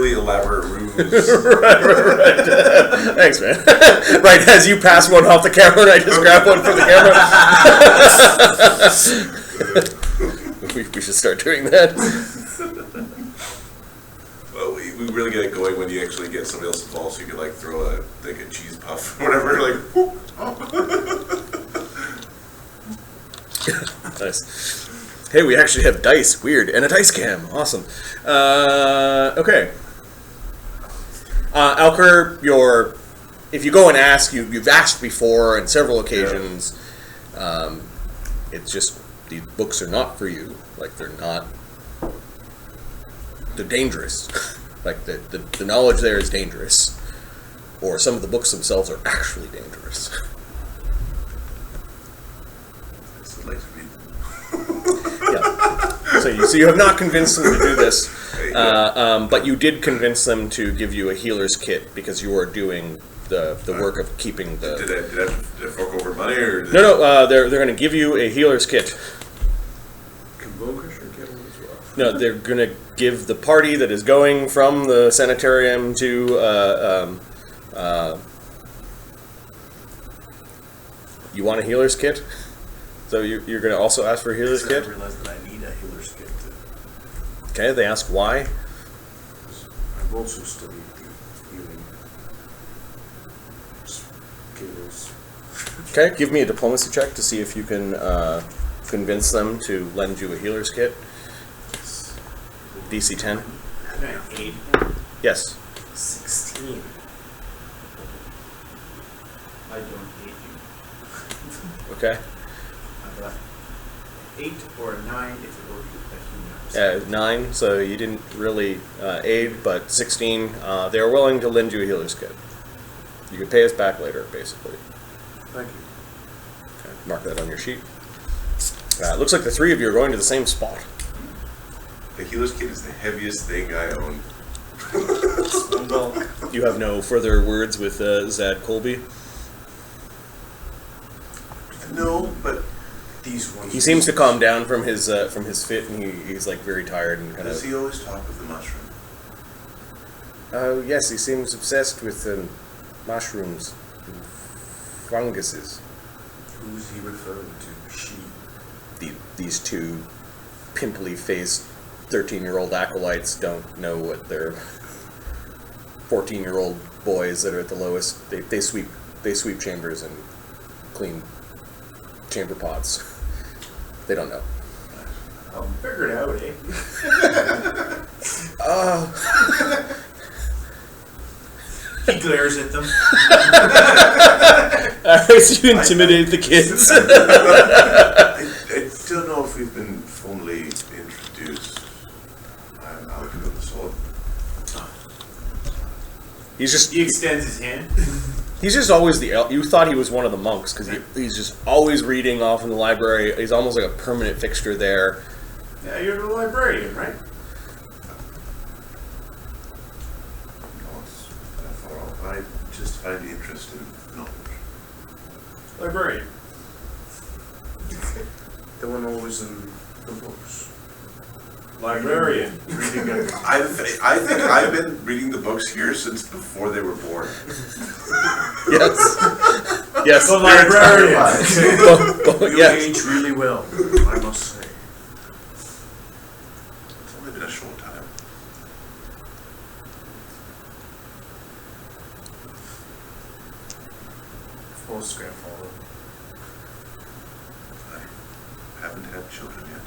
really elaborate ruse. right. Thanks, man. Right, as you pass one off the camera, and I just grab one from the camera. we should start doing that. Well, we really get it going when you actually get somebody else involved, so you could like throw a cheese puff or whatever, like. Whoop, oh. Nice. Hey, we actually have dice. Weird. And a dice cam. Awesome. Okay. Alkur, if you go and ask, you've asked before on several occasions. Yeah. It's just, these books are not for you. Like, they're dangerous. Like, the knowledge there is dangerous. Or some of the books themselves are actually dangerous. Yeah. So you have not convinced them to do this, but you did convince them to give you a healer's kit because you are doing the work of keeping the. Did I fork over money or? No. They're going to give you a healer's kit. Can Bokish get one as well? No, they're going to give the party that is going from the sanitarium to. You want a healer's kit? So you're going to also ask for a healer's kit? I realize that I need a healer's kit. Okay, they ask why? I've also studied the healing skills. Okay, give me a diplomacy check to see if you can convince them to lend you a healer's kit. DC 10. Can I aid him? Yes. 16. I don't aid you. Okay. 8 or a 9 if it were a human. 9, so you didn't really aid, but 16, they are willing to lend you a healer's kit. You can pay us back later, basically. Thank you. Okay, mark that on your sheet. It looks like the three of you are going to the same spot. The healer's kit is the heaviest thing I own. You have no further words with Zad Colby? No, but these ones. He seems to calm down from his fit, and he's like very tired and kind of. Does he always talk of the mushroom? Oh yes, he seems obsessed with mushrooms, and funguses. Who's he referring to? She. These two pimply-faced 13-year-old acolytes don't know what their 14-year-old boys that are at the lowest. They sweep chambers and clean chamber pots. They don't know. I'll figure it out, eh? He glares at them. Alright, so you intimidate the kids. I don't know if we've been formally introduced. I'm Alkur of the Sword. He extends his hand. He's just always you thought he was one of the monks because he's just always reading off in the library. He's almost like a permanent fixture there. Yeah, you're the librarian, right? I just find the interest in knowledge. Librarian. The one always in the books. Librarian. I think I've been reading the books here since before they were born. Yes. Yes. The librarian. You age really well, I must say. It's only been a short time. False grandfather. I haven't had children yet.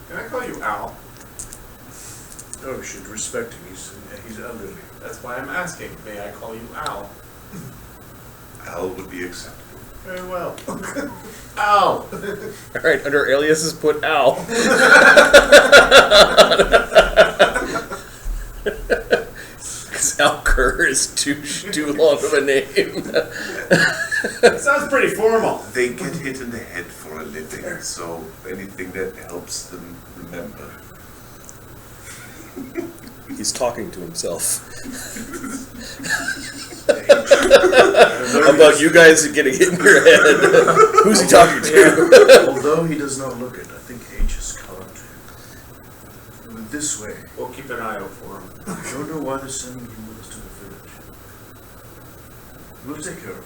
Can I call you Al? Oh, you should respect him. He's elderly. That's why I'm asking. May I call you Al? Al would be acceptable. Very well. Al! Alright, under aliases, put Al. Because Alkur is too long of a name. That sounds pretty formal. They get hit in the head for a living, so anything that helps them remember. He's talking to himself. About you guys getting hit in your head. Who's he talking to? Although he does not look it, I think age has caught him. this way. We'll keep an eye out for him. I don't know why they're sending you with us to the village. We'll take care of it.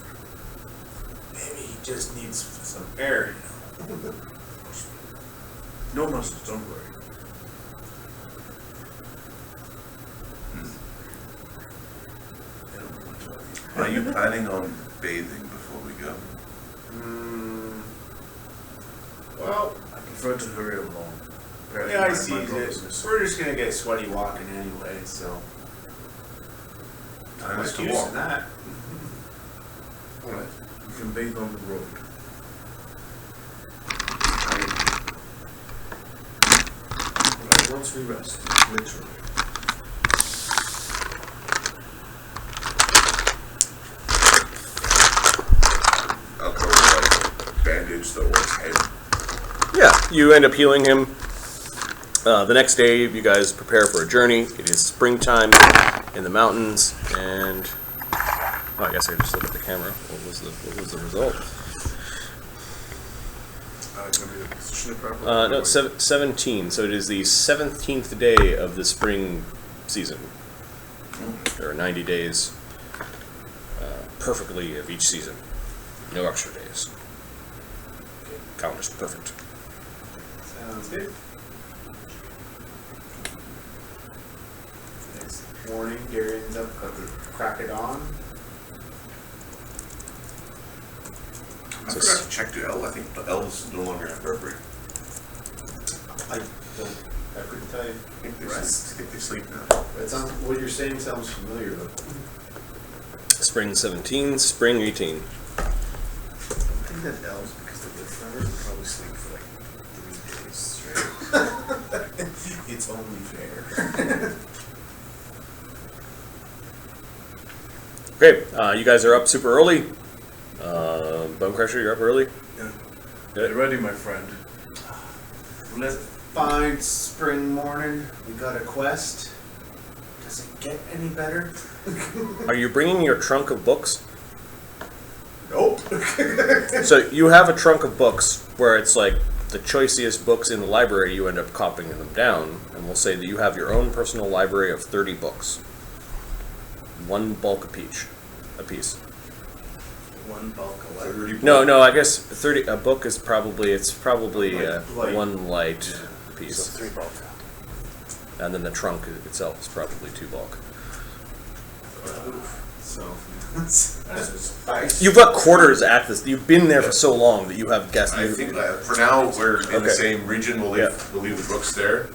Maybe he just needs some air, No muscles, don't worry. I don't know what to tell you. Are you planning on bathing before we go? Well, I prefer to hurry along. Perhaps yeah, I my see brothers it. miss- We're just gonna get sweaty walking anyway, so. Time is Much to use walk. in that. Alright, you can bathe on the road. Alright, once we rest, literally. Alkur will like bandage the orc's head. Yeah, you end up healing him. The next day, you guys prepare for a journey. It is springtime in the mountains, and I guess I just look at the camera. What was the result? Can we position it properly? No, it's 17. So it is the 17th day of the spring season. There are 90 days perfectly of each season. No extra days. Calendar's perfect. Sounds good. Next morning, Darian's up, got the crack it on. I forgot to check the L. I think the L's no longer have burberry. I couldn't tell you. I think they sleep now. That sounds, what you're saying sounds familiar though. Spring 17, spring 18. I think that L's because the lift numbers will probably sleep for like 3 days straight. It's only fair. Great. You guys are up super early. Bone Crusher, you're up early. Yeah. Good. Get ready, my friend. Let's find spring morning. We got a quest. Does it get any better? Are you bringing your trunk of books? Nope. So you have a trunk of books where it's like the choicest books in the library, you end up copying them down, and we'll say that you have your own personal library of 30 books. One bulk a piece. One bulk of library. No, I guess 30 a book is probably Light. one light piece. So 3 bulk. And then the trunk itself is probably 2 bulk. So You've got quarters at this. You've been there for so long that you have guessed. I think for now we're in Okay. the same region. We'll leave, Yeah. we'll leave the books there.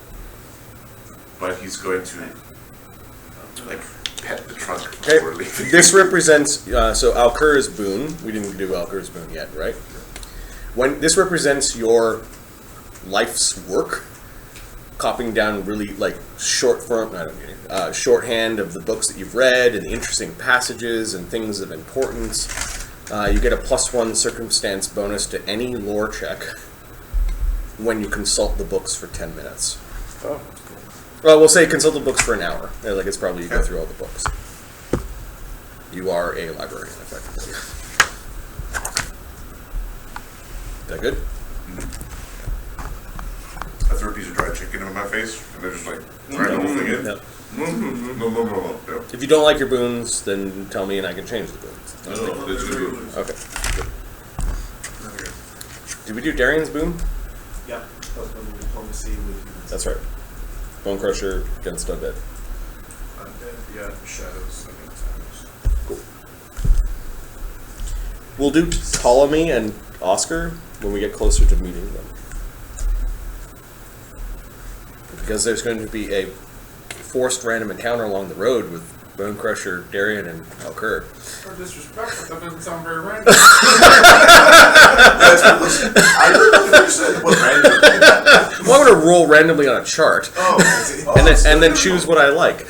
But he's going to like pet the trunk Okay. before leaving. This represents so Alkur's boon. We didn't do Alkur's boon yet, right? When this represents your life's work, copying down really like short form, shorthand of the books that you've read and the interesting passages and things of importance. You get a +1 circumstance bonus to any lore check when you consult the books for 10 minutes. Oh, Well, we'll say consult the books for an hour. Like it's probably you go through all the books. You are a librarian, effectively. Is that good? I threw a piece of dried chicken in my face, and they're just like trying the whole thing in. No. No. If you don't like your boons, then tell me and I can change the boons. No, that's good. Okay. Good. Did we do Darian's boon? Yep. That's when we diplomacy with humans. That's right. Bone Crusher against Undead. Undead, yeah, shadows. Cool. We'll do Ptolemy and Oscar when we get closer to meeting them. Because there's going to be a forced random encounter along the road with Bone Crusher, Darian, and Alkur. Or disrespectful, that doesn't sound very random. I don't understand what random. Well, I'm going to roll randomly on a chart, and then choose what I like.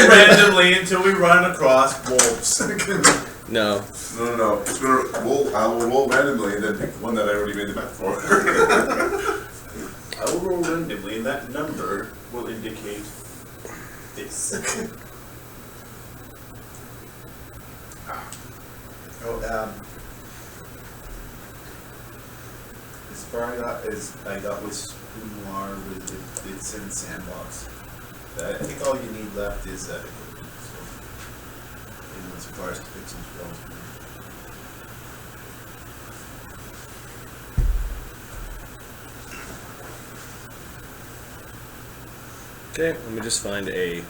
Randomly until we run across wolves. No. No. I will roll randomly and then pick the one that I already made the map for. I will roll randomly, and that number will indicate this. As far I got with Noir with it's in sandbox. I think all you need left is that. So, as far as to fix some spells. Okay, let me just find a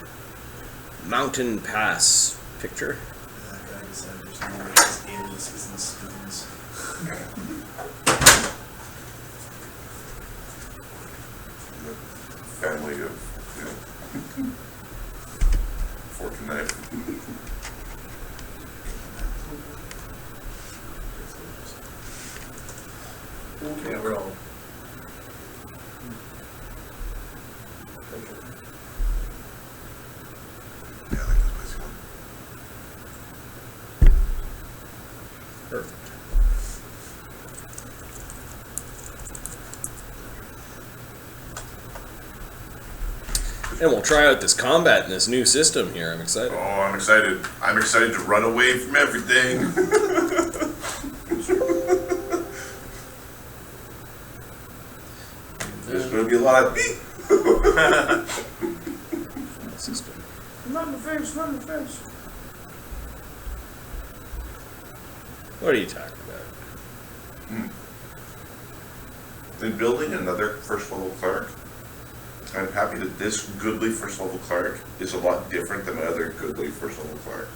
mountain pass picture. That guy decided there's no way his alias isn't spoons. Family of, fork and knife. Okay, we're all. Yeah, I like this spicy one. Perfect. And we'll try out this combat in this new system here. I'm excited. Oh, I'm excited. I'm excited to run away from everything. There's going to be a lot of beep. System. Not in the face, not in the face. What are you talking about? In building another first level cleric, I'm happy that this goodly first level cleric is a lot different than my other goodly first level cleric.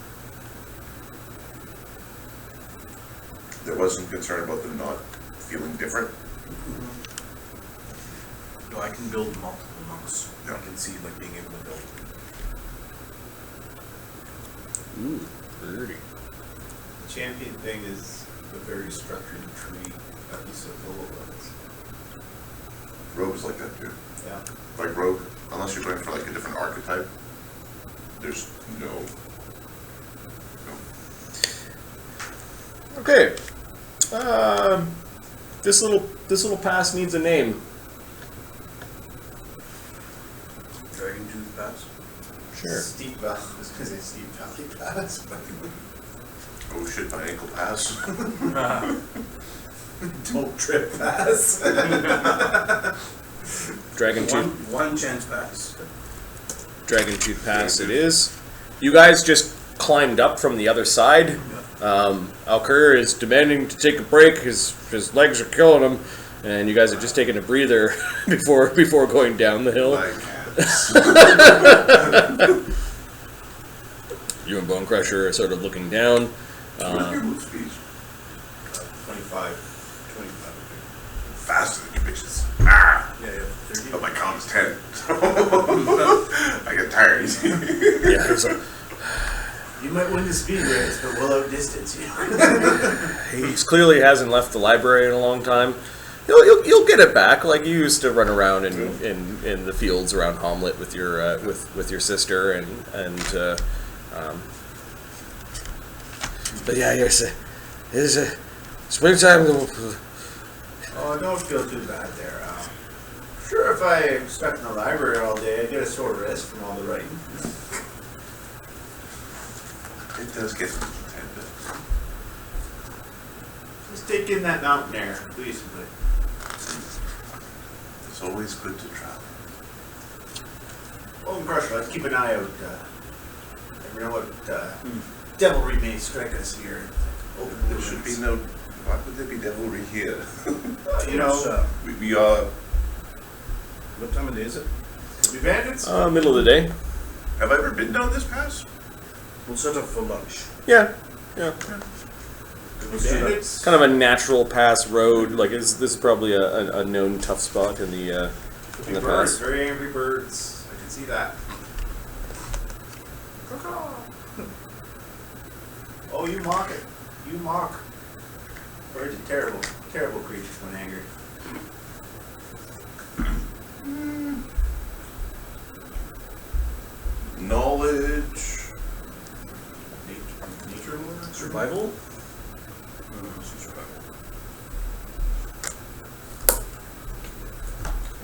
There was some concern about them not feeling different. No, I can build multiple monks. Yeah. I can see like being able to build. Ooh, pretty. The champion thing is a very structured tree, at least at the low levels. Rogue is like that too. Yeah. Like rogue, unless you're going for like a different archetype, there's no. Okay. This little pass needs a name. Dragon Tooth Pass. Sure. Steep Valley. I was going to say Steep Valley Pass. Oh shit, my ankle pass. Don't trip pass. Dragon Tooth. One chance pass. Dragon Tooth Pass. It is. You guys just climbed up from the other side. Alkur is demanding to take a break. His legs are killing him, and you guys are just taking a breather before going down the hill. Like, You and Bone Crusher are sort of looking down. what's your move speed? 25. Faster than you bitches. Ah! Yeah, yeah. 30. But my count is 10. I get tired easy. Yeah, there's a, You might win the speed race, but we'll outdistance you. he clearly hasn't left the library in a long time. You'll get it back, like you used to run around in the fields around Hamlet with your with your sister and but yeah, it's a springtime. Oh, don't feel too bad there. Sure, if I stuck in the library all day, I'd get a sore wrist from all the writing. It does get intended. Just take in that mountain air, please. It's always good to travel. Bone Crusher, let's keep an eye out. Never know what devilry may strike us here. Open There should be no. Why would there be devilry here? You know, we are. What time of day is it? we bandits. Middle of the day. Have I ever been down this pass? We'll set up for lunch. Yeah. Let's do that. Bandits. Kind of a natural pass road. Like this is probably a known tough spot in the Big birds, pass. very angry birds. I can see that. Oh, you mock it. You mock. Birds are terrible, terrible creatures when angry. Knowledge. Nature lore? Survival? Survival.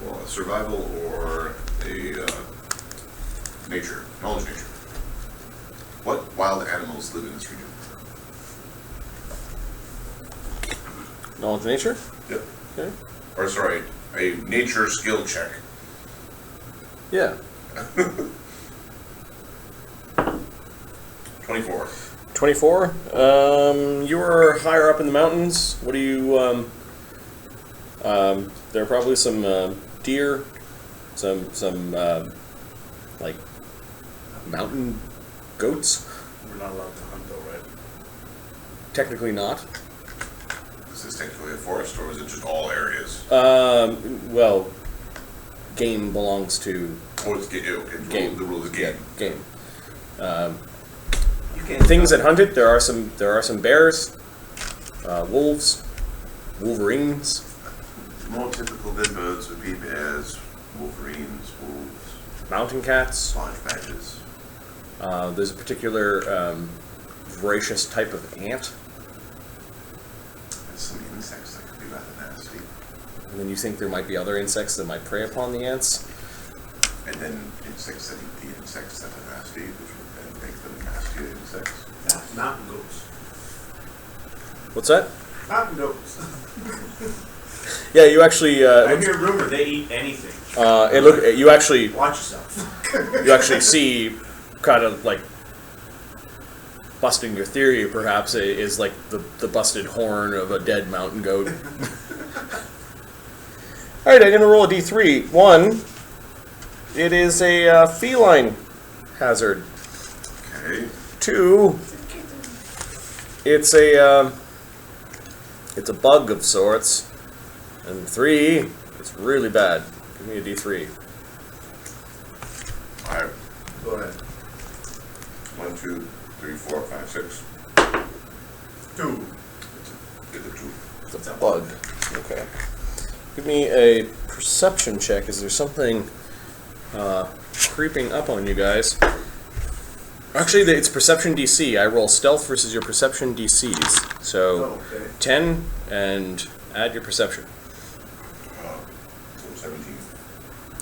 Well, a survival or a nature. Knowledge nature. What wild animals live in this region? Knowledge nature. Yep. Okay. Or sorry, a nature skill check. Yeah. 24. 24. You are higher up in the mountains. What do you? There are probably some deer, some like mountain goats. We're not allowed to hunt though, right? Technically not. Is this technically a forest, or is it just all areas? Well, game belongs to Oh, it's okay. game. The rule is game. Yeah, game. You can't Things that hunted. There are some bears, wolves, wolverines. More typical than birds would be bears, wolverines, wolves, Mountain cats. large badgers. There's a particular voracious type of ant, There's some insects that could be rather nasty. and then you think there might be other insects that might prey upon the ants. And then insects that eat the insects that are nasty, which would then make them nastier insects. Yeah, mountain goats. What's that? Mountain goats. Yeah, you actually. I hear rumor they eat anything. You actually Watch yourself. you actually see kind of like busting your theory. Perhaps is like the busted horn of a dead mountain goat. All right, I'm gonna roll a d3. 1. It is a feline hazard. Okay. 2. It's a bug of sorts. And 3. It's really bad. Give me a d3. 5. Go ahead. 1, 2, 3, 4, 5, 6. 2. Get the 2. It's a bug. Okay. Give me a perception check. Is there something creeping up on you guys? Actually, it's perception DC. I roll stealth versus your perception DCs. So Oh, okay. 10 and add your perception. 17.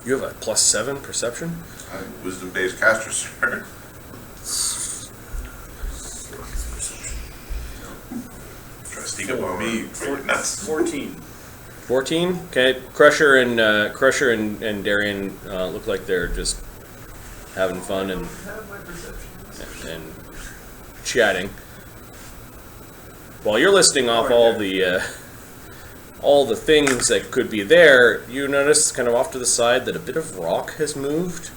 You have a +7 perception? I'm a wisdom-based caster, sir. Try to sneak up on me. Nuts. 14. 14. Okay. Crusher and Darian look like they're just having fun and chatting. While you're listing off all the things that could be there, you notice kind of off to the side that a bit of rock has moved.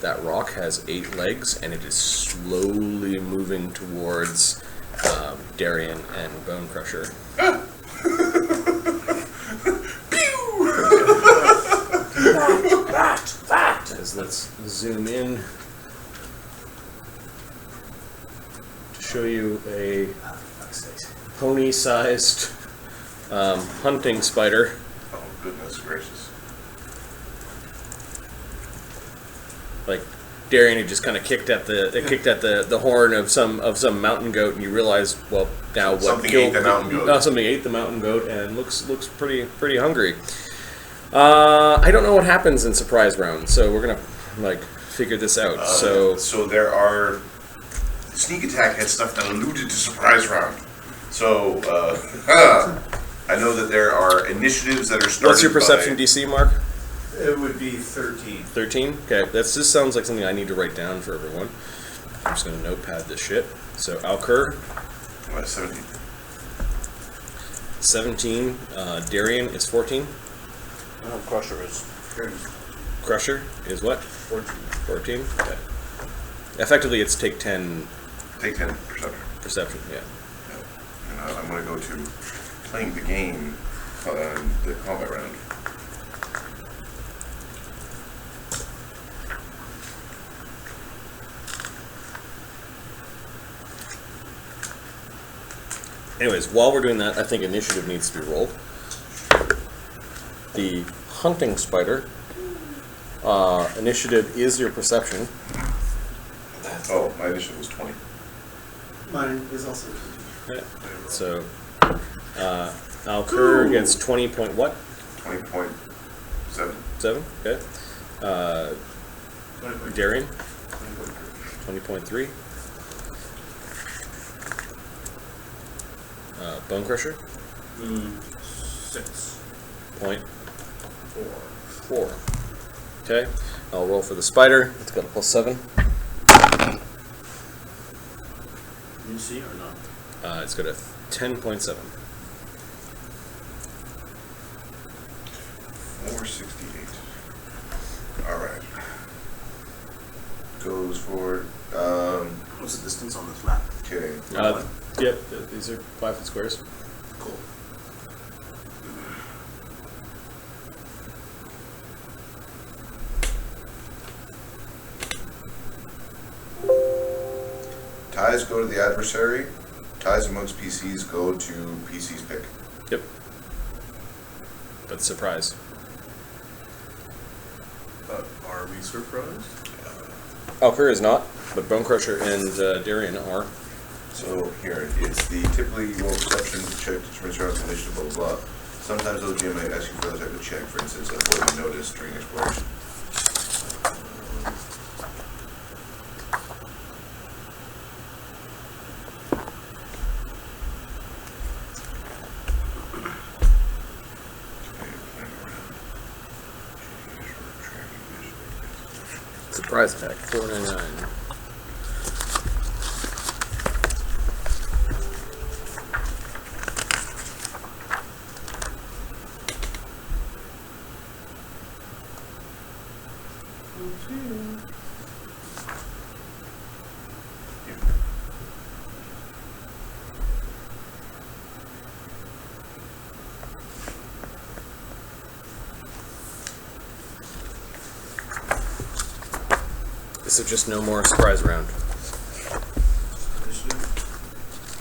That rock has 8 legs, and it is slowly moving towards Darian and Bone Crusher. That! As let's zoom in to show you a pony-sized hunting spider. Oh, goodness gracious. Like Darian had just kind of kicked at the horn of some mountain goat, and you realize, well, now what Something killed ate the mountain goat. No, something ate the mountain goat and looks pretty hungry. I don't know what happens in surprise round, so we're gonna figure this out. So there are sneak attack had stuff that alluded to surprise round. So I know that there are initiatives that are started. What's your perception by, DC, Mark? It would be 13. 13? Okay, that just sounds like something I need to write down for everyone. I'm just gonna notepad this shit. So Alkur, 17. 17. Darian is 14. No, Crusher is. Crusher is what? 14. 14? Okay. Effectively, it's take 10 Take 10 perception. perception, yeah. And I'm going to go to playing the game, the combat round. Anyways, while we're doing that, I think initiative needs to be rolled. The hunting spider. Initiative is your perception. Oh, my initiative was 20. Mine is also. Yeah. So, Alkur gets 20 point what? 20.7. 7? Okay. Darian? 20.3. Bone Crusher? 6. Point. 4. 4. Okay. I'll roll for the spider. It's got a +7. You see or not? It's got a 10.7. 468. Alright. Goes for, What's the distance on this map? okay. Yep, these are 5 foot squares. Cool. Ties go to the adversary. Ties amongst PCs go to PC's pick. Yep. That's a surprise. Are we surprised? Alkur is not, but Bone Crusher and Darian are. So here, it's the typically you roll perception check to determine surroundings, initiative, blah blah blah. Sometimes those GM might ask you for other type of check, for instance, avoiding notice during exploration. Surprise attack, 499. So just no more surprise round.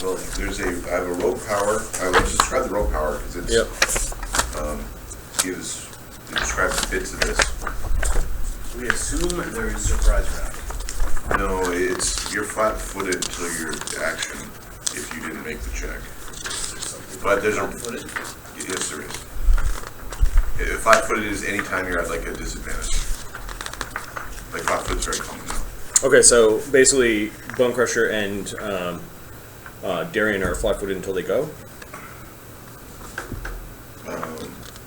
Well, I have a rogue power. I will just describe the rogue power because it's it describes bits of this. We assume there is surprise round. No, you're flat-footed until your action if you didn't make the check. But there's Flat-footed? Yes, there is. Flat-footed is any time you're at like a disadvantage. Like flat-footed's very common now. Okay, so basically, Bone Crusher and Darian are flat-footed until they go.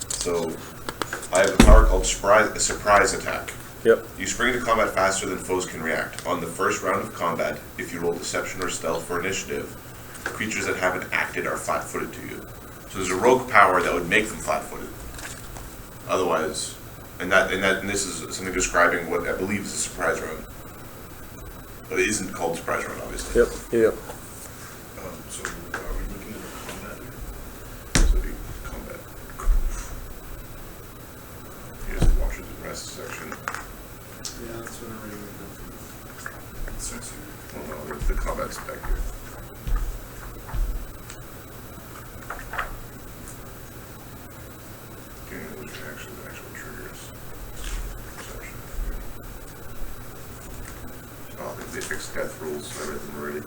So I have a power called surprise attack. Yep. You spring into combat faster than foes can react. On the first round of combat, if you roll deception or stealth for initiative, creatures that haven't acted are flat-footed to you. So there's a rogue power that would make them flat-footed. Otherwise, and this is something describing what I believe is a surprise round. But it isn't called surprise round, obviously. Yep. Yep. So are we looking at combat? So the combat. Here's the watches and rest section. Yeah, that's what I'm ready to go. It starts here. Oh no, the combat's back here. Okay, those are actually the actual triggers. Perception. Oh, they fixed death rules. I read them already.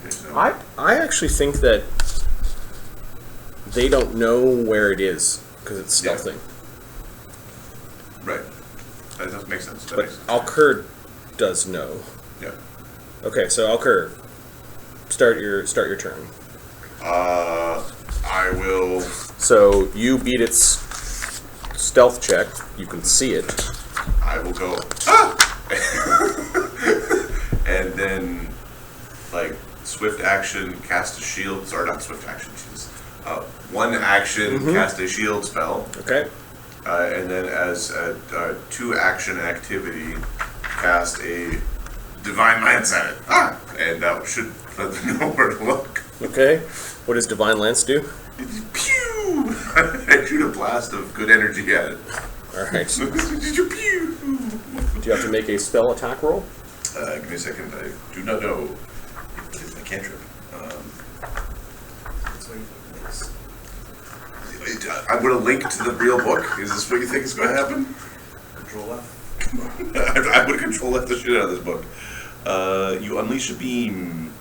Okay, so I actually think that they don't know where it is because it's Yeah. stealthing. right. That does make sense. That But makes sense. Alkur does know. Yeah. Okay, so Alkur, start your turn. I will. So you beat its stealth check. You can see it. I will go. Ah! And then, like, swift action, cast a shield. Sorry, not swift action. Jesus. One action, cast a shield spell. Okay. And then as a 2-action activity, cast a Divine Lance at it. Ah! And that should let them know where to look. Okay. What does Divine Lance do? Pew! I shoot a blast of good energy at it. Alright. Pew! Do you have to make a spell attack roll? Give me a second. I do not know. It's my cantrip. That's what you think. I'm going to link to the real book. Is this what you think is going to happen? Control F. I would control F the shit out of this book. You unleash a beam.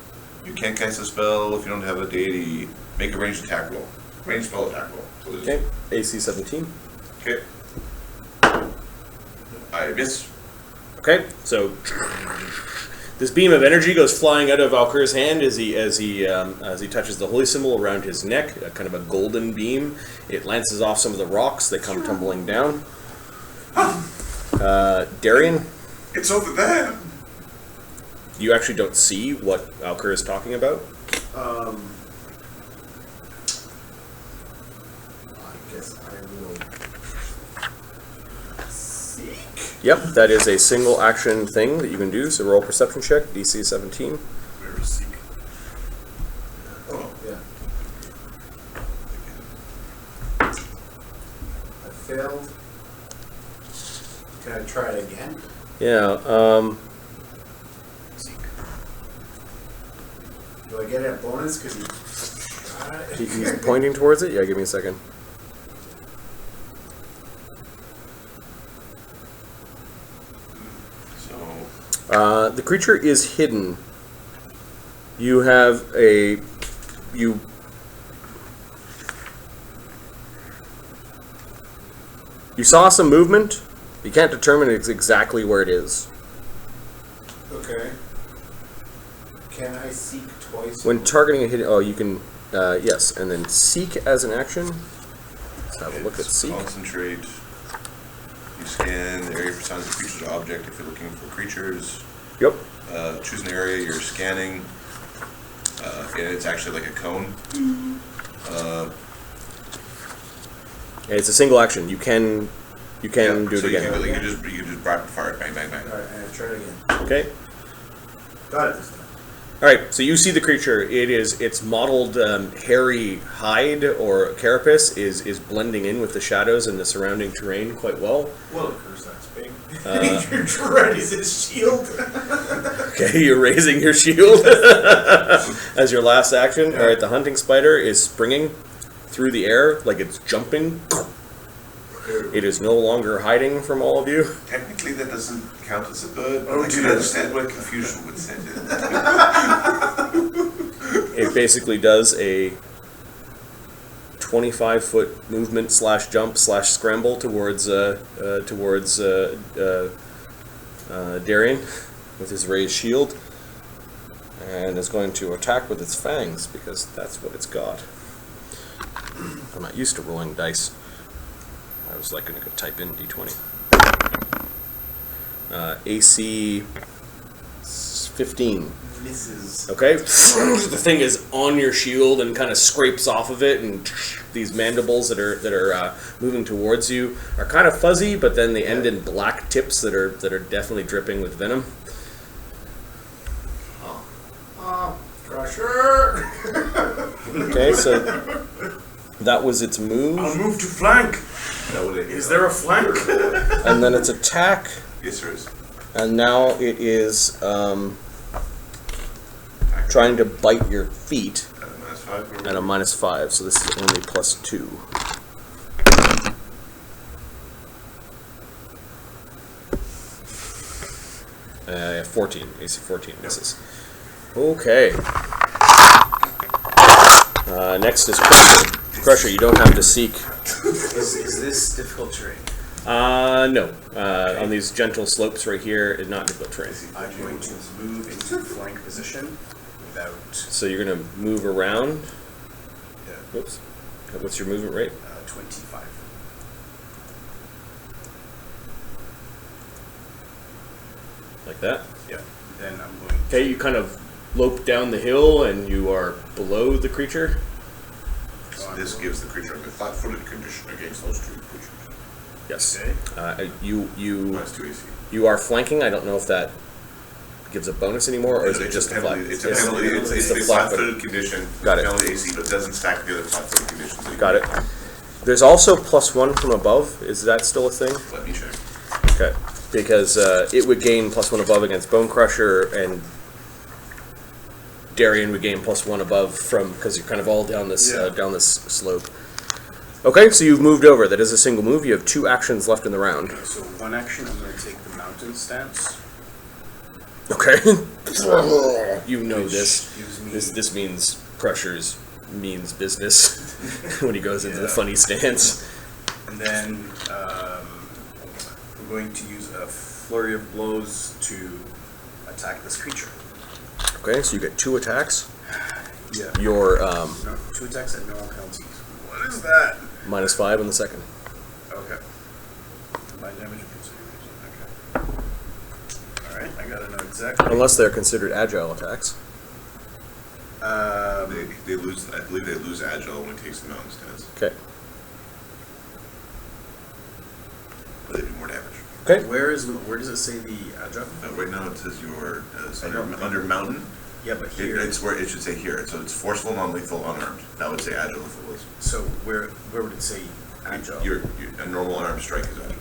You can't cast a spell if you don't have a deity. Make a ranged attack roll. Ranged spell attack roll. So Okay. AC 17. Okay. I miss. Okay, so This beam of energy goes flying out of Alkur's hand as he touches the holy symbol around his neck, a kind of a golden beam. It lances off some of the rocks. They come tumbling down. Darian, It's over there. you actually don't see what Alkur is talking about. I guess I will seek. Yep, that is a single action thing that you can do. So roll perception check, DC 17. Where is seek? Oh, yeah. I failed. Can I try it again? Yeah. Seek. Do I get a bonus because you shot it? He's pointing towards it. Yeah, give me a second. So The creature is hidden. You have a you. You saw some movement. You can't determine exactly where it is. Okay. Can I seek twice? When targeting a hidden, oh, you can. Yes, and then seek as an action. Let's have a look at seek. Concentrate. You scan the area for signs of creatures or object if you're looking for creatures. Yep. Choose an area you're scanning. And it's actually like a cone. It's a single action. You can do it so again. You can just rapid fire it, bang, bang, bang. Alright, and I try it again. Okay. Got it this time. All right. So you see the creature. Its mottled hairy hide or carapace is blending in with the shadows and the surrounding terrain quite well. Well, of course that's big. Your dread is his shield. Okay, you're raising your shield as your last action. All right, the hunting spider is springing through the air like it's jumping. It is no longer hiding from all of you. Technically, that doesn't count as a bird, but Oh, I can dear. understand where confusion would set in. It basically does a 25-foot movement / jump / scramble towards Darian with his raised shield, and is going to attack with its fangs because that's what it's got. I'm not used to rolling dice. I was like going to go type in D20. AC 15. Misses. Okay, the thing is on your shield and kind of scrapes off of it, and these mandibles that are moving towards you are kind of fuzzy, but then they end in black tips that are definitely dripping with venom. Crusher! Okay, so that was its move, I'll move to flank. Is there a flank? and then its attack, Yes, there is. and now it is trying to bite your feet At a -5. at a -5. So this is only +2. Yeah, 14. AC 14 misses. Okay. Next is Crusher. Crusher, you don't have to seek. Is this difficult terrain? No. On these gentle slopes right here, it's not difficult terrain. I'm going to move into flank position without So you're going to move around. Yeah. Whoops. What's your movement rate? 25. Like that? Yeah. Then I'm going to... Okay, you kind of lope down the hill and you are below the creature. This gives the creature a flat-footed condition against those two creatures. Yes. Okay. You -2 AC. you are flanking. I don't know if that gives a bonus anymore, or is it It's just a a flat? penalty. It's a penalty. It's the a flat-footed. flat-footed condition. Got it. Penalty AC, but it doesn't stack the other flat-footed conditions. that you Got it. can make. There's also +1 from above. Is that still a thing? Let me check. Okay. Because it would gain +1 above against Bone Crusher, and Darian would gain +1 above from, because you're kind of all down this slope. Okay, so you've moved over. That is a single move. You have 2 actions left in the round. So one action, I'm going to take the mountain stance. Okay. You know Which this. gives me- This means Crusher's means business when he goes into the funny stance. And then I'm going to use a flurry of blows to attack this creature. Okay, so you get 2 attacks. Yeah. Your No, 2 attacks at no penalties. What is that? -5 on the second. Okay. My damage consideration. Okay. Alright, I gotta know exactly. Unless they're considered agile attacks. They lose. I believe they lose agile when it takes them out instead. Okay. But they do more damage. Okay. Where does it say the agile? Right now it says your I don't- under mountain. Yeah, but here. It's where it should say here. So it's forceful, non-lethal, unarmed. That would say agile if it was. So where would it say agile? A normal unarmed strike is agile.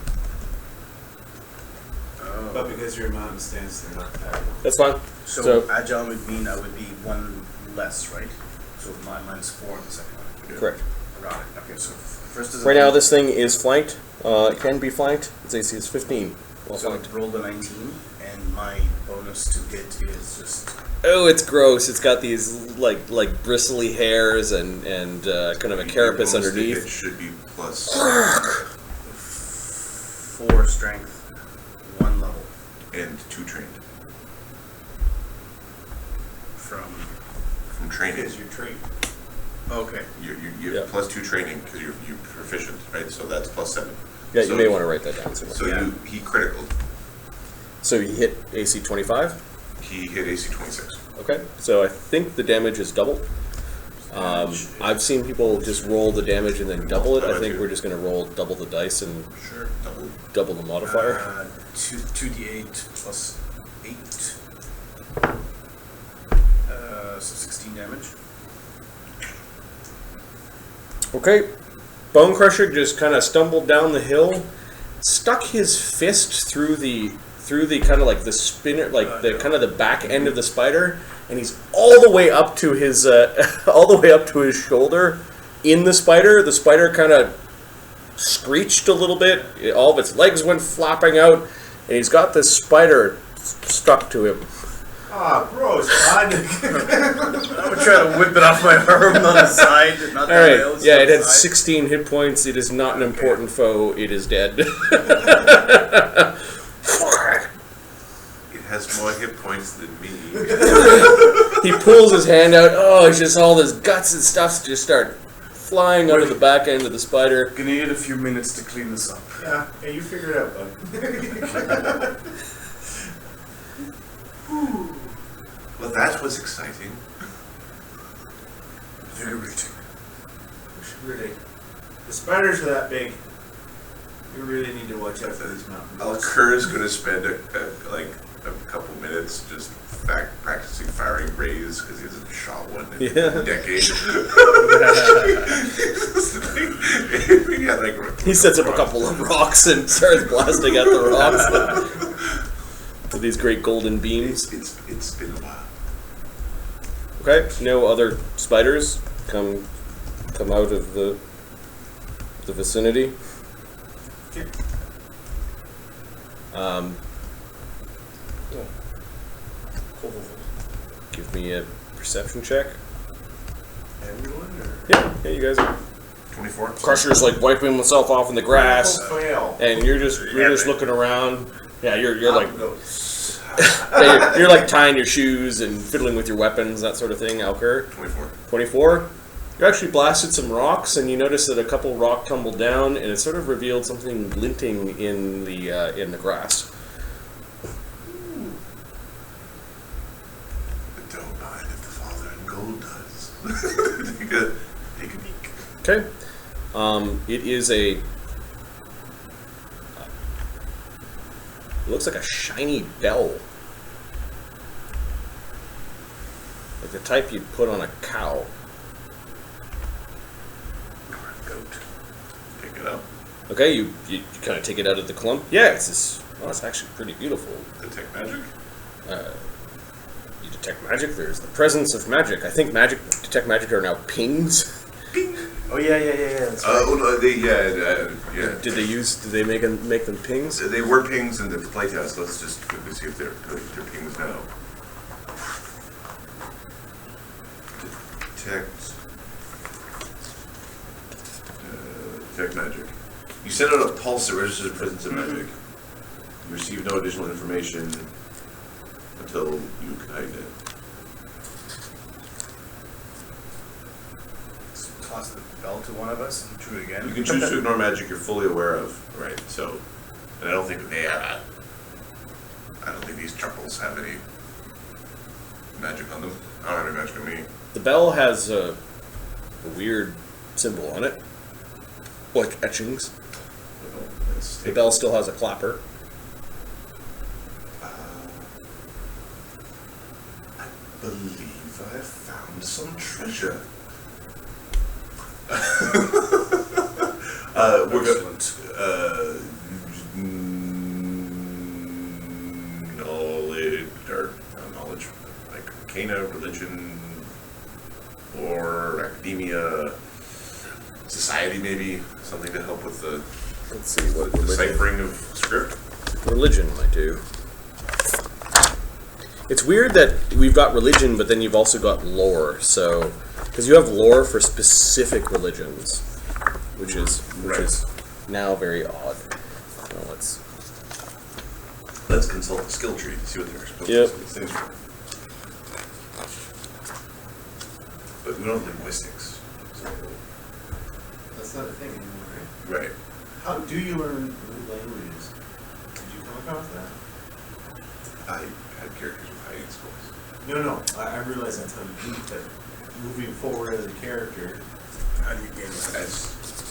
Oh. But because you're a mountain stance, they're not that. That's fine. So agile would mean I would be 1 less, right? So -4 on the second one. Correct. Got it. Okay, so first is Right now, this thing is flanked. It can be flanked. Its AC is 15. Well so flanked. I rolled a 19, and my bonus to hit is just Oh, it's gross. It's got these like bristly hairs and kind of a carapace Your bonus to underneath. hit should be plus 4 strength, 1 level and 2 trained from. from training. Because you're trained. Okay. You Yeah. have plus 2 training because you're proficient, right? So that's +7. Yeah, So- you may want to write that down somewhere. So Yeah. he critical. So you hit AC 25. He hit AC 26. Okay, so I think the damage is double. I've seen people just roll the damage and then double it. I think we're just going to roll double the dice and Sure, double. double the modifier. 2d8 plus 8. So 16 damage. Okay, Bone Crusher just kind of stumbled down the hill, stuck his fist through the kind of like the spinner, like the kind of the back end of the spider, and he's all the way up to his all the way up to his shoulder in the spider. The spider kind of screeched a little bit. All of its legs went flapping out, and he's got this spider stuck to him. Ah, gross, bud. I'm gonna try to whip it off my arm on the side. Not All the right, rails, yeah, on it the had side. 16 hit points. It is not an important foe. It is dead. It has more hit points than me. He pulls his hand out. Oh, it's just all this guts and stuff just start flying out of the back end of the spider. Gonna need a few minutes to clean this up. Yeah, you figure it out, bud. Well, that was exciting. Invigorating. Really. The spiders are that big. You really need to watch out for these mountain goats. Alkur is going to spend a couple minutes just practicing firing rays because he hasn't shot one in a decade. Yeah, like, He sets up a couple of rocks and starts blasting at the rocks with these great golden beams. It's been a while. Okay, no other spiders come out of the vicinity. Okay. Give me a perception check. Everyone, or? Yeah, you guys are. 24? Crusher's like wiping himself off in the grass, Fail. and you're just looking around. Yeah, you're like Goats. you're like tying your shoes and fiddling with your weapons, that sort of thing. Alkur. 24. 24. You actually blasted some rocks, and you notice that a couple rock tumbled down, and it sort of revealed something glinting in the grass. But don't mind if the father in gold does. Take a peek. Okay. It is it looks like a shiny bell. Like the type you'd put on a cow. Goat. Pick it up. Okay, you kind of take it out of the clump. Yeah, it's actually pretty beautiful. Detect magic. You detect magic. There's the presence of magic. I think detect magic are now pings. Oh yeah. That's right. Oh no, yeah. Did they make them pings? They were pings in the playtest. Let's just quickly see if they're pings now. Detect magic. You send out a pulse that registers the presence of magic. You receive no additional information until until you ignite it. Toss the bell to one of us and shoot it again. You can choose to ignore magic you're fully aware of, right? So, and I don't think they have. I don't think these truffles have any magic on them. I don't have any magic on me. The bell has a weird symbol on it, like etchings. The bell still has a clapper. I believe I have found some treasure. We're going knowledge, like arcana, religion, or academia, society, maybe something to help with the Let's see what religion. deciphering of script. Religion might do. It's weird that we've got religion, but then you've also got lore. So, because you have lore for specific religions, which is now very odd. So let's consult the skill tree to see what they're supposed Yep. to these things are. But we don't have linguistics. So, That's not a thing anymore, right? right. How do you learn new languages? Did you come across that? I had characters with hiding skills. No. I realize that's how you do it, but moving forward as a character, how do you gain that? As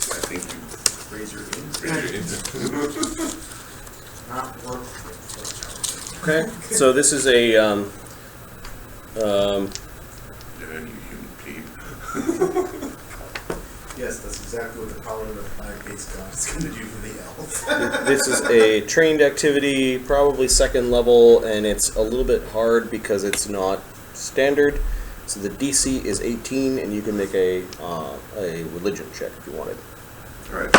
I think you Raise your raise your int. Not work. okay. So this is a Learn, you human plebe. Yes, that's exactly what the Paladin of Dyre-Sylvannia is going to do for the elf. this is a trained activity, probably second level, and it's a little bit hard because it's not standard. So the DC is 18, and you can make a religion check if you wanted. Alright.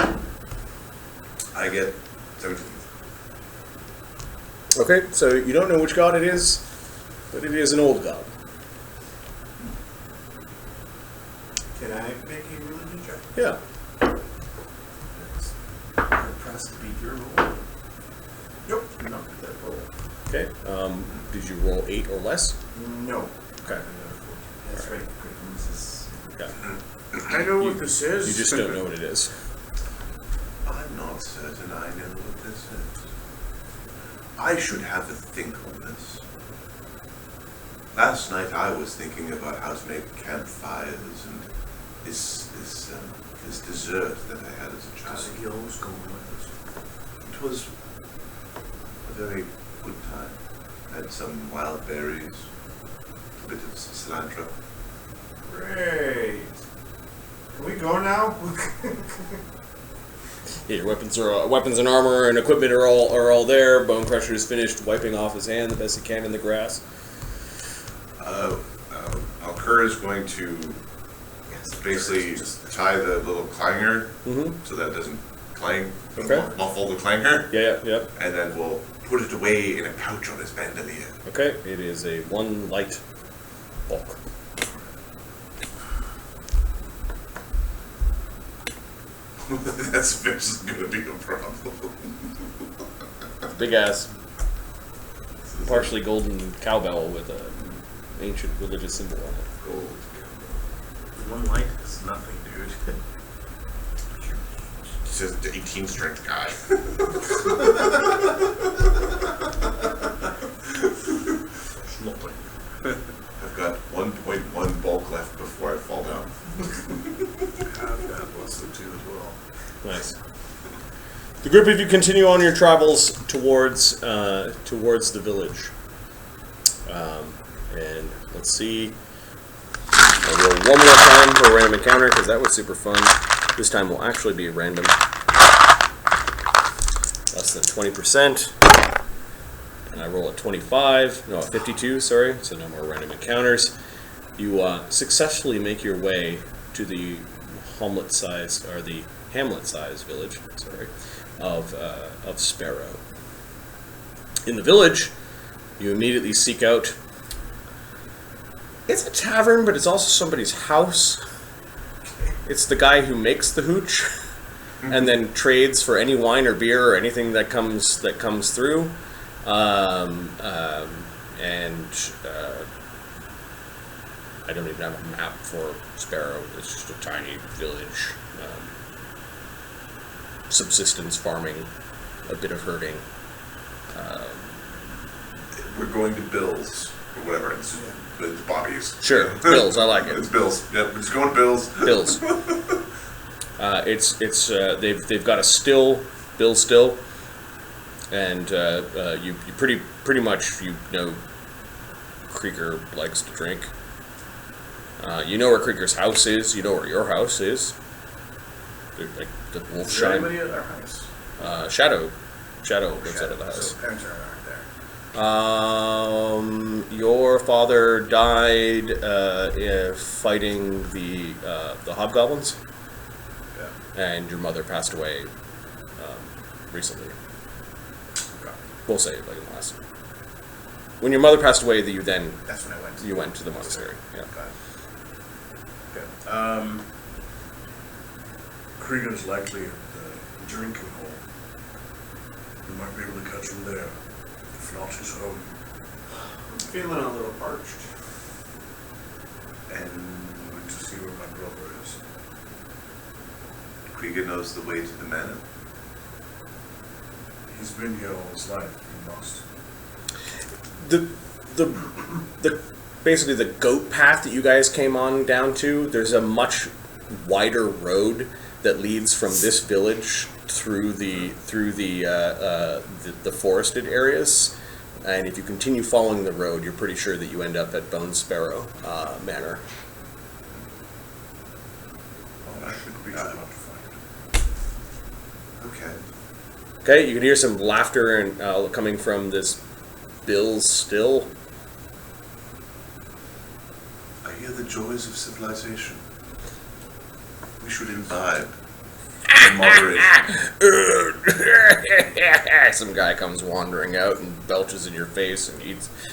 I get 17. Okay, so you don't know which god it is, but it is an old god. Can I make a religion check? Yeah. Press to beat your roll. Nope, not with that roll. Okay. Did you roll 8 or less? No. Okay. That's right. This is. Okay. I know what this is. You just don't know what it is. I'm not certain I know what this is. I should have a think on this. Last night I was thinking about how to make campfires and this dessert that I had as a child. Skills going with us. It was a very good time. Had some wild berries, a bit of cilantro. Great. Can we go now? Yeah, your weapons and armor and equipment are all there. Bone Crusher is finished wiping off his hand the best he can in the grass. Alkur is going to basically just tie the little clanger so that it doesn't clang, Okay. muffle the clanger, Yeah. and then we'll put it away in a pouch on his bandolier. Okay, it is a 1 light bulk. That's just going to be a problem. Big ass, partially golden cowbell with an ancient religious symbol on it. Gold. One light is nothing, dude. It's just an 18 strength guy. I've got 1.1 bulk left before I fall down. I've got plus the 2 as well. Nice. The group of you continue on your travels towards the village. And let's see. I'll roll one more time for a random encounter because that was super fun. This time will actually be random. Less than 20%. And I roll a 25. No, a 52, sorry. So no more random encounters. You successfully make your way to the hamlet-sized village, of Sparrow. In the village, you immediately seek out. It's a tavern, but it's also somebody's house. It's the guy who makes the hooch, and then trades for any wine or beer or anything that comes through. and I don't even have a map for Sparrow. It's just a tiny village, subsistence farming, a bit of herding. We're going to Bill's or whatever. It's Bobby's. Sure, Bill's. I like it. It's Bill's. Yep, it's going to Bill's. Bill's. They've got a still, Bill's still, and you pretty much know Kreiger likes to drink. You know where Krieger's house is. You know where your house is. Like the wolf Is there shine. anybody at our house? Shadow lives out of the house. So parents aren't there. Your father died fighting the hobgoblins, and your mother passed away recently. We'll say like in the last. When your mother passed away, That's when I went. you went to the monastery. Yeah. Got it. Okay. Kreiger's likely at the drinking hall. We might be able to catch him there. If not, his home. I'm feeling a little parched. And I'm going to see where my brother is. Kreiger knows the way to the manor. He's been here all his life. He must. The basically the goat path that you guys came on down to, there's a much wider road that leads from this village through the forested areas, and if you continue following the road, you're pretty sure that you end up at Bone Sparrow Manor. Oh, I think we should have to find. Okay. Okay, you can hear some laughter and coming from this Bill's still. I hear the joys of civilization. We should imbibe in moderation. Some guy comes wandering out and belches in your face and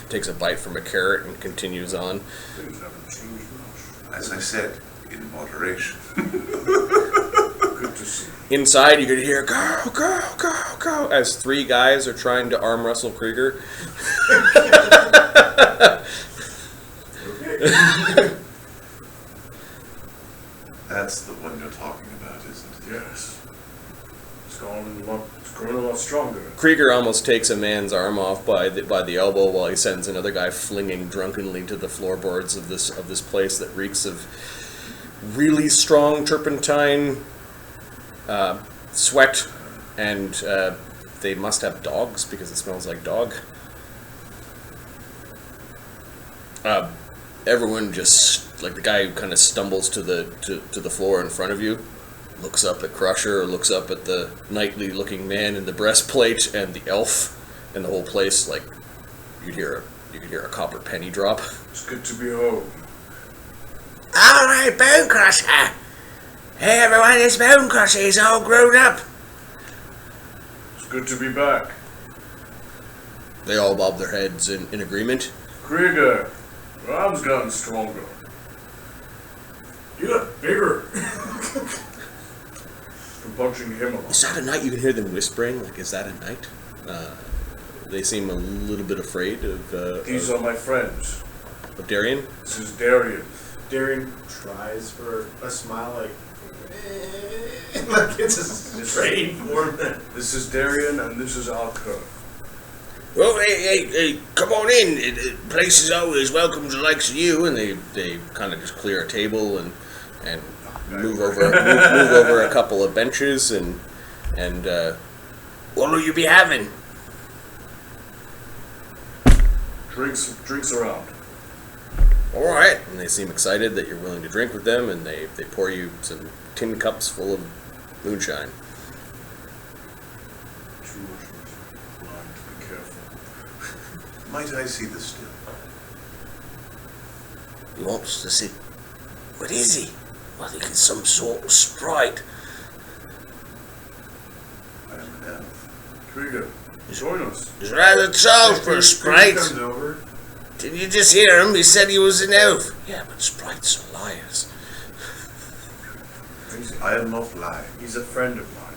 takes a bite from a carrot and continues on. Things haven't changed much. As I said, in moderation. Good to see. Inside, you could hear "go, go, go, go" as three guys are trying to arm wrestle Kreiger. That's the one you're talking about, isn't it? Yes. It's grown a lot stronger. Kreiger almost takes a man's arm off by the elbow while he sends another guy flinging drunkenly to the floorboards of this place that reeks of really strong turpentine, sweat, and they must have dogs because it smells like dog. Everyone just, like, the guy who kind of stumbles to the floor in front of you, looks up at Crusher, or looks up at the knightly looking man in the breastplate and the elf, and the whole place, like, you could hear a copper penny drop. It's good to be home. Alright, Bone Crusher! Hey everyone, it's Bone Crusher, he's all grown up! It's good to be back. They all bob their heads in agreement. Kreiger, your arm's gotten stronger. You got bigger. From punching him a lot. Is that a knight? You can hear them whispering, like, is that a knight? They seem a little bit afraid of These are my friends. Darian. This is Darian. Darian tries for a smile, like it's a trade for him. This is Darian and this is Alkur. Well, hey, come on in. Place is always welcome to the likes of you. And they kind of just clear a table and move over a couple of benches and what will you be having? Drinks around. All right. And they seem excited that you're willing to drink with them, and they pour you some tin cups full of moonshine. Too much wine to be careful. Might I see the still? He wants to see. What is he? I think it's some sort of sprite. I am an elf. Kreiger, join us. He's rather tall for a sprite. Comes over. Did you just hear him? He said he was an elf. Yeah, but sprites are liars. I am not lying. He's a friend of mine.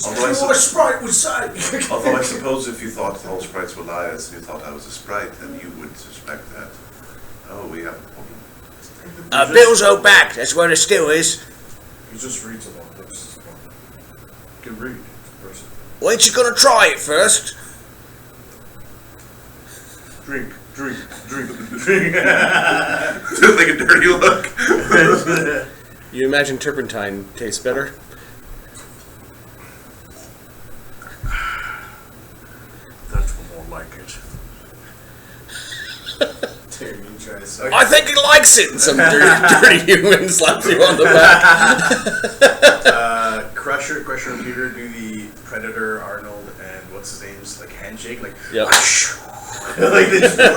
Although I, a sprite would say. although I suppose if you thought all sprites were liars and you thought I was a sprite, then you would suspect that. Oh, we have a problem. Bill's out back. That's where the still is. He just reads a lot. That's his problem. He can read. It's a person. Well, ain't you gonna try it first? Drink. Like a dirty look. You imagine turpentine tastes better? That's more like it. Darian trying to suck. I think he likes it. Some dirty human slaps you on the back. Crusher and Peter do the Predator, Arnold, and what's his name's like handshake, like Yep. like they just Been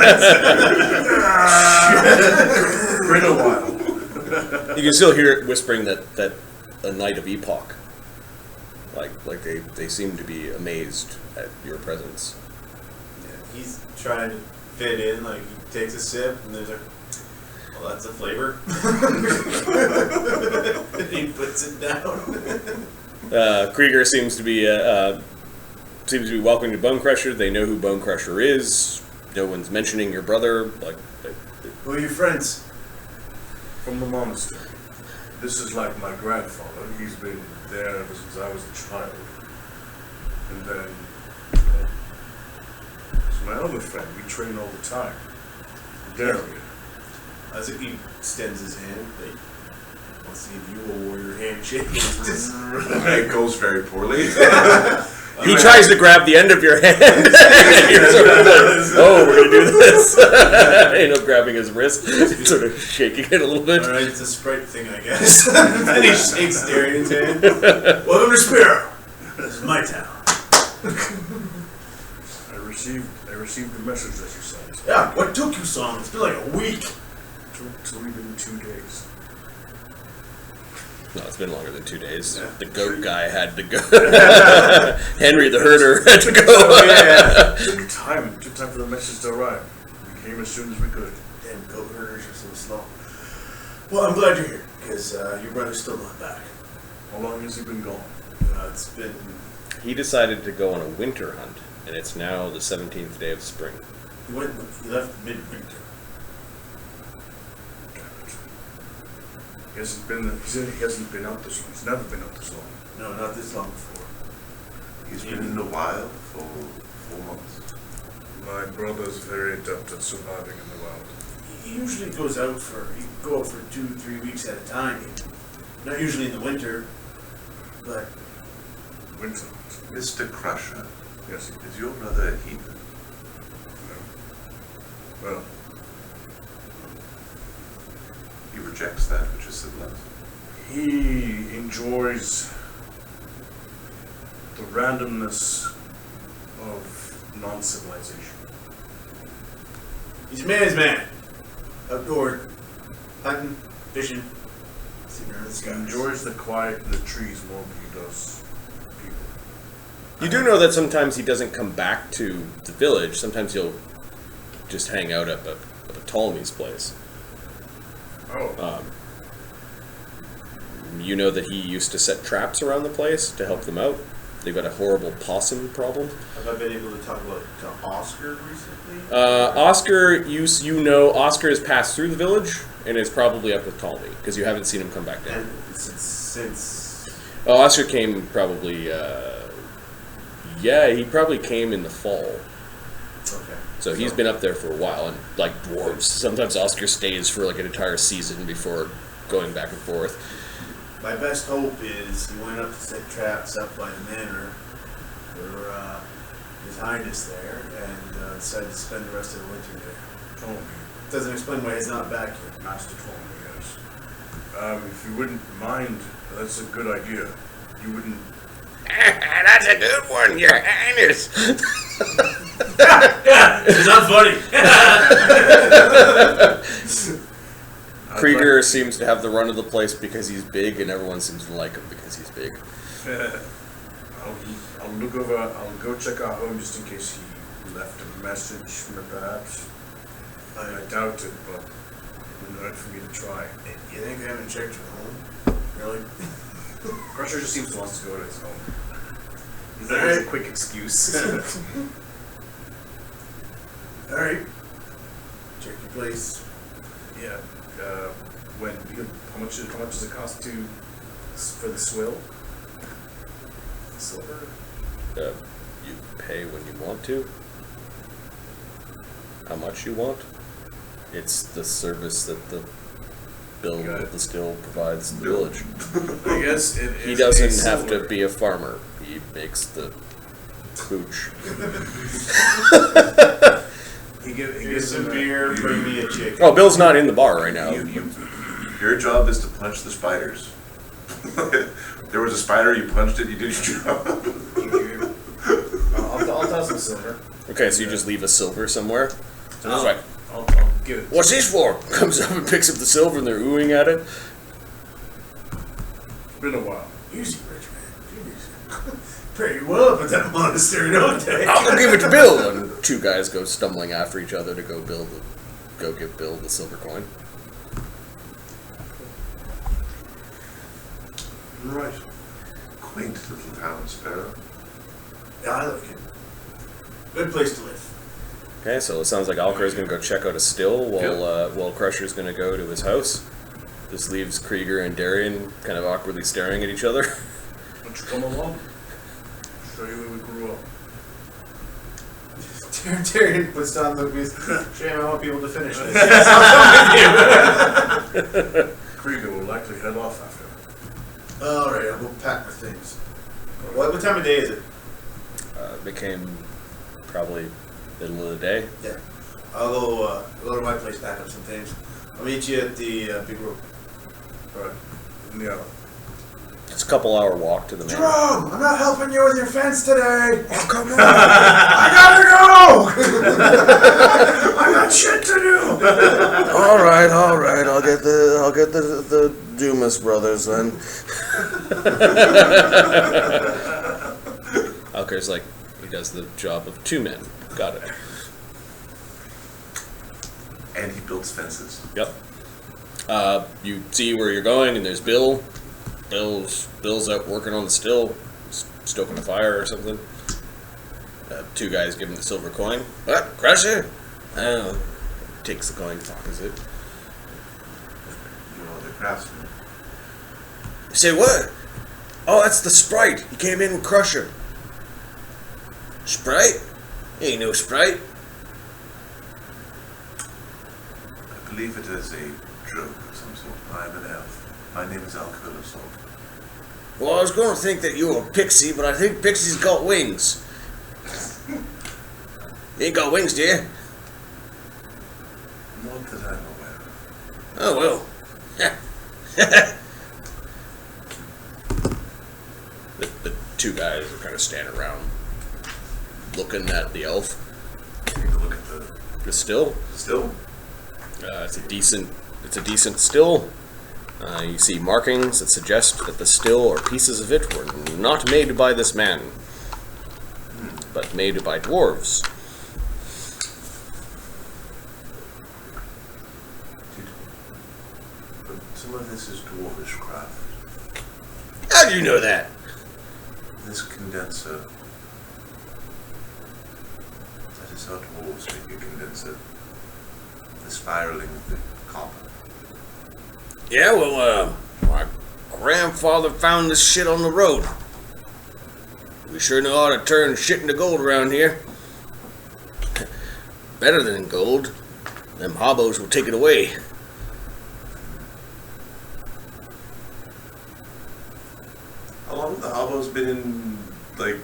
a while. You can still hear it whispering that a night of epoch. Like they seem to be amazed at your presence. Yeah, he's trying to fit in, like he takes a sip and there's like, well, that's a flavor. And he puts it down. Kreiger seems to be welcoming to Bone Crusher. They know who Bone Crusher is. No one's mentioning your brother. Who are your friends? From the monastery. This is like my grandfather. He's been there ever since I was a child. And then, it's my other friend. We train all the time. Darian. As he extends his hand, like, wants to give you a warrior handshake. It goes very poorly. He tries to grab the end of your hand. You're sort of like, oh, we're gonna do this. End up grabbing his wrist, sort of shaking it a little bit. Alright, it's a sprite thing, I guess. And he shakes Darian's hand. Welcome to Sparrow. This is my town. I received the message that you sent. Yeah, what took you so long? It's been like a week. It's only been 2 days. No, it's been longer than 2 days. Yeah. The goat guy had to go. Henry the herder had to go. Oh, yeah. It took time for the message to arrive. We came as soon as we could. Damn goat herders are so slow. Well, I'm glad you're here, because your brother's still not back. How long has he been gone? It's been... He decided to go on a winter hunt, and it's now the 17th day of spring. He left midwinter. He hasn't been out this long. He's never been out this long. No, not this long before. He's been in the wild for 4 months. My brother's very adept at surviving in the wild. He usually goes out for 2-3 weeks at a time. Not usually in the winter, but Winter. Mr. Crusher, Yes, he is your brother a heathen? Well, He rejects that which is civilized. he enjoys the randomness of non-civilization. he's a man's man. Outdoor, hunting, fishing, sitting around the He skies. enjoys the quiet in the trees more than he does people. You do know that sometimes he doesn't come back to the village. Sometimes he'll just hang out at a Ptolemy's place. Oh, You know that he used to set traps around the place to help them out. They've got a horrible possum problem. Have I been able to talk about to Oscar recently? Oscar, Oscar has passed through the village and is probably up with Ptolemy because you haven't seen him come back down. And since Oh, Oscar came probably. He probably came in the fall. okay. So he's been up there for a while, and like dwarves, sometimes Oscar stays for like an entire season before going back and forth. My best hope is he went up to set traps up by the manor for His Highness there, and decided to spend the rest of the winter there. told me. Doesn't explain why he's not back yet. Master told me, yes. If you wouldn't mind, that's a good idea. You wouldn't... That's a good one, Your Highness. It's not funny. Kreiger seems to have the run of the place because he's big, and everyone seems to like him because he's big. I'll look over, I'll go check our home just in case he left a message, perhaps. I doubt it, but it wouldn't hurt for me to try. You think I haven't checked your home? Really? Crusher just seems to want to go to his home. That was a quick excuse. Alright. Check your place. Yeah. How much does it cost for the swill? Silver? You pay when you want to. How much you want. It's the service that the build of the still provides the village. I guess it is. He doesn't have silver. to be a farmer. He makes the pooch. He Here's gives some him beer, bring me a chicken. Oh, Bill's not in the bar right now. Your job is to punch the spiders. There was a spider, you punched it, you did your job. I'll toss some silver. Okay, so you just leave a silver somewhere. So it's like, I'll give it. what's this for? Comes up and picks up the silver and they're oohing at it. It's been a while. Easy, rich man. Jeez. Pretty well up at that monastery, don't they? I'll go give it to Bill. And two guys go stumbling after each other to go give Bill the silver coin. Right. Quaint little town, Sparrow. Yeah, I like it. Good place to live. Okay, so it sounds like Alkur is going to go check out a still while Crusher's going to go to his house. This leaves Kreiger and Darian kind of awkwardly staring at each other. Why don't you come along? Show you where we grew up. Darian puts down the music. Shame I want people to finish this. Kreiger will likely head off after. Alright, I'll go pack my things. What time of day is it? Became probably middle of the day. Yeah. I'll go to my place, pack up some things. I'll meet you at the big room. Alright. Yeah. It's a couple hour walk to the manor. Jerome, I'm not helping you with your fence today. Oh, come on! I gotta go! I got shit to do! All right. I'll get the Dumas brothers then. Alkur's like, he does the job of two men. Got it. And he builds fences. Yep. You see where you're going, and there's Bill. Bill's out working on the still, stoking a fire or something. Two guys give him the silver coin. What? Crusher? Takes the coin, pockets it. You know, the craftsman. Say what? Oh, that's the Sprite. He came in with Crusher. Sprite? Ain't no Sprite. I believe it is a joke of some sort. I am an elf. My name is Alkur. Well, I was going to think that you were a pixie, but I think pixies got wings. You ain't got wings, do you? Not that I'm aware of. Oh, well. The two guys are kind of standing around, looking at the elf. Take a look at The still. still. It's a decent still. You see markings that suggest that the still or pieces of it were not made by this man, but made by dwarves. But some of this is dwarvish craft. How do you know that? This condenser. That is how dwarves make a condenser. The spiraling of the copper. Yeah, well, my grandfather found this shit on the road. We sure know how to turn shit into gold around here. Better than gold. Them hobos will take it away. How long have the hobos been in, like...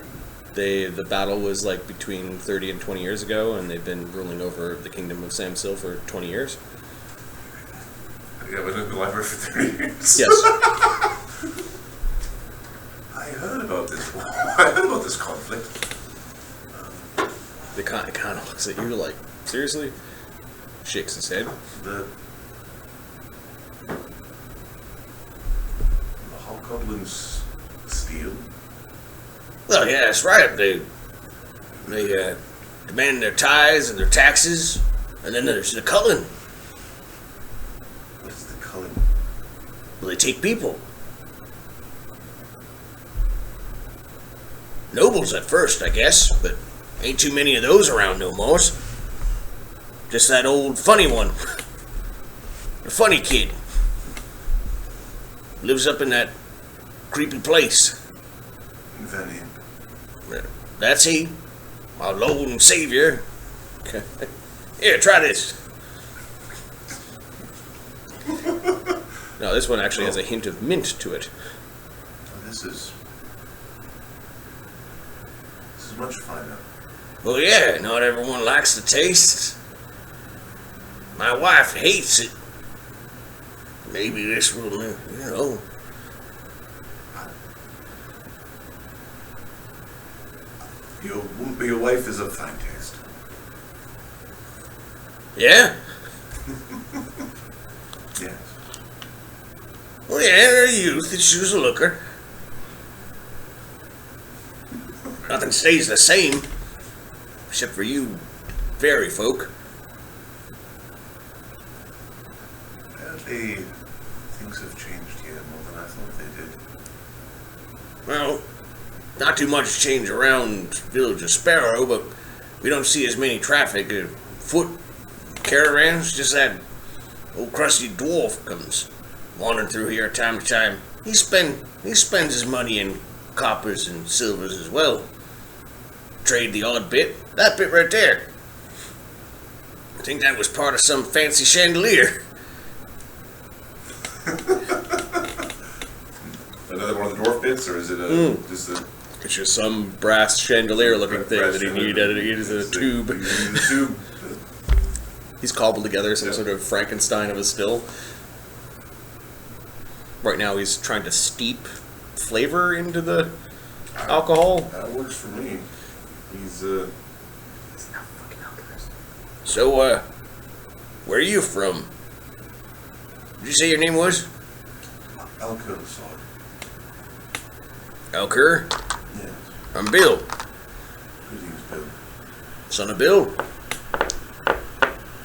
The battle was like between 30 and 20 years ago, and they've been ruling over the kingdom of Samsil for 20 years. Yeah, I've been in the library for 30 years. Yes. I heard about this. I heard about this conflict. The kind of looks at you like, seriously? Shakes his head. The hobgoblins steal? Well, yeah, that's right. They demand their tithes and their taxes, and then there's the culling. What is the culling? Well, they take people. Nobles at first, I guess, but ain't too many of those around no more. Just that old funny one. The funny kid. Lives up in that creepy place. Vanny. That's he. My Lord and Savior. Here, try this. No, this one actually has a hint of mint to it. Oh, this is much finer. Well, yeah, not everyone likes the taste. My wife hates it. Maybe this will, Your wife is of fine taste. Yeah? Yes. Well, yeah, in her youth, she was a looker. Nothing stays the same, except for you fairy folk. Apparently, things have changed here more than I thought they did. Well, not too much change around Village of Sparrow, but we don't see as many traffic. Foot caravans, just that old crusty dwarf comes wandering through here time to time. He spends his money in coppers and silvers as well. Trade the odd bit. That bit right there. I think that was part of some fancy chandelier. Another one of the dwarf bits, or is it just a... It's just some brass chandelier-looking thing that he needed as a tube. The tube. He's cobbled together some sort of Frankenstein of a still. Right now he's trying to steep flavor into the alcohol. That works for me. He's So, where are you from? Did you say your name was? Alkur, sorry. Alkur? Yes. I'm Bill. Greetings, Bill. Son of Bill.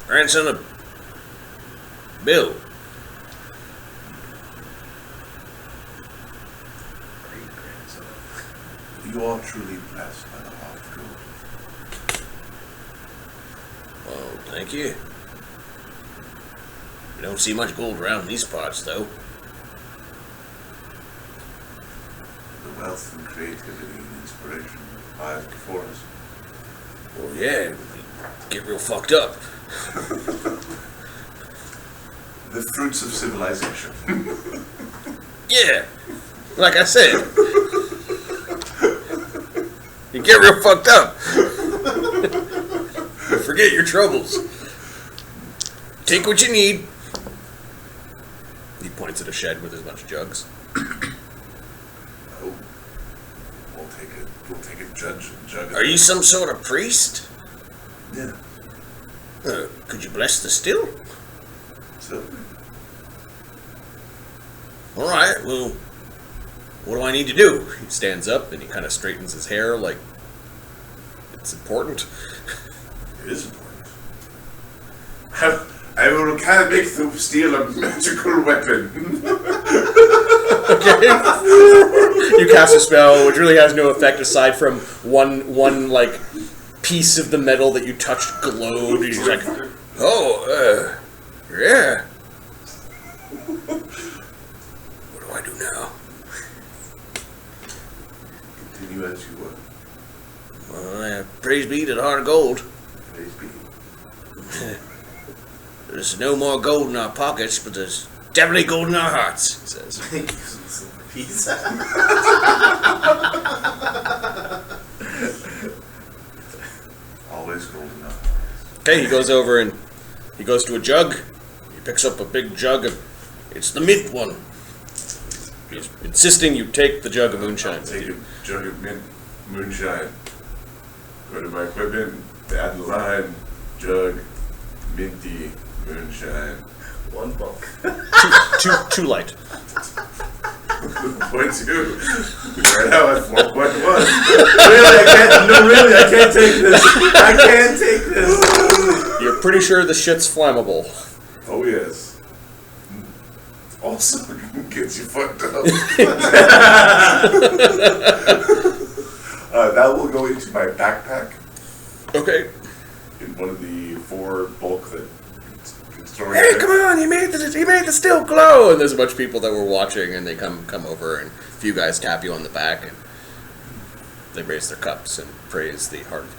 Grandson of Bill. You are truly blessed by the heart of gold. Oh, thank you. We don't see much gold around these parts, though. The wealth and creativity and inspiration lies before us. Well, yeah, we get real fucked up. The fruits of civilization. Yeah, like I said. You get real fucked up. Forget your troubles. Take what you need. He points at a shed with his bunch of jugs. Oh, we'll take a jug. Are you some sort of priest? Yeah. Could you bless the still? So, All right. Well, what do I need to do? He stands up and he kind of straightens his hair like it's important. it is important. I will kind of make them steal a magical weapon. Okay. You cast a spell which really has no effect aside from one like piece of the metal that you touched glowed. And he's like, Oh, yeah. What do I do now? Continue as you were. Well, praise be to the heart of gold. Praise be. There's no more gold in our pockets, but there's definitely gold in our hearts, he says. Pizza. Always gold enough. okay, he goes over and he goes to a jug. He picks up a big jug of, It's the mint one. he's insisting you take the jug of moonshine. I'll take a jug of mint moonshine. Go to my equipment, add the line, jug, minty moonshine. One bulk. Too light. 0.2. Right now at 4.1. Really, I can't take this. I can't take this. You're pretty sure the shit's flammable. Oh yes. Also gets you fucked up. That will go into my backpack Okay. in one of the 4 bulk that it's storing. Hey, come on! He made the still glow. And there's a bunch of people that were watching, and they come over, and a few guys tap you on the back, and they raise their cups and praise the heart of gold.